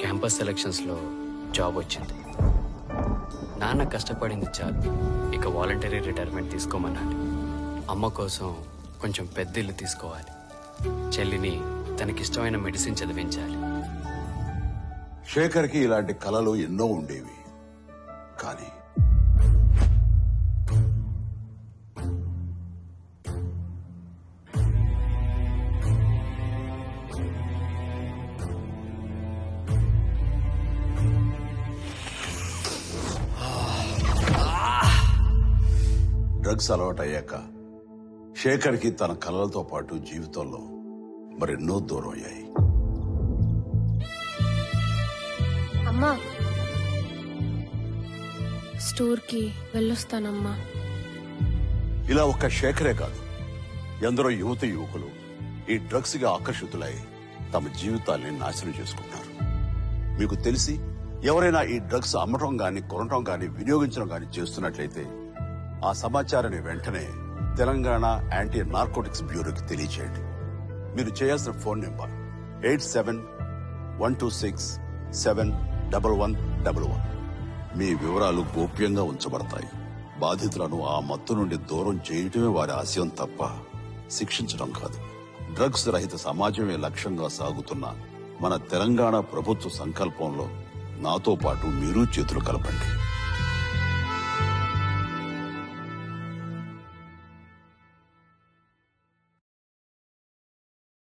Campus సెలక్షన్స్లో job వచ్చింది. నాన్న కష్టపడింది చాలు, ఇక వాలంటరీ రిటైర్మెంట్ తీసుకోమన్నాడు. అమ్మ కోసం కొంచెం పెద్ద ఇల్లు తీసుకోవాలి. చెల్లిని తనకిష్టమైన మెడిసిన్ చదివించాలి. శేఖర్కి ఇలాంటి కలలు ఎన్నో ఉండేవి. కానీ డ్రగ్స్ అలవాటయ్యాక శేఖర్కి తన కలలతో పాటు జీవితంలో మరెన్నో దూరం అయ్యాయి. అమ్మా, స్టోర్కి వెళ్ళొస్తానమ్మా. ఇలా ఒక్క శేఖరే కాదు, ఎందరో యువత యువకులు ఈ డ్రగ్స్ గా ఆకర్షితులై తమ జీవితాల్ని నాశనం చేసుకుంటారు. మీకు తెలిసి ఎవరైనా ఈ డ్రగ్స్ అమ్మటం గాని, కొనటం గాని, వినియోగించడం గాని చేస్తున్నట్లయితే ఆ సమాచారాన్ని వెంటనే తెలంగాణ యాంటీ నార్కోటిక్స్ బ్యూరోకి తెలియచేయండి. మీరు చేయాల్సిన ఫోన్ నెంబర్ 87-126-71111. మీ వివరాలు గోప్యంగా ఉంచబడతాయి. బాధితులను ఆ మత్తు నుండి దూరం చేయటమే వారి ఆశయం తప్ప శిక్షించడం కాదు. డ్రగ్స్ రహిత సమాజమే లక్ష్యంగా సాగుతున్న మన తెలంగాణ ప్రభుత్వ సంకల్పంలో నాతో పాటు మీరు చేతులు కలపండి.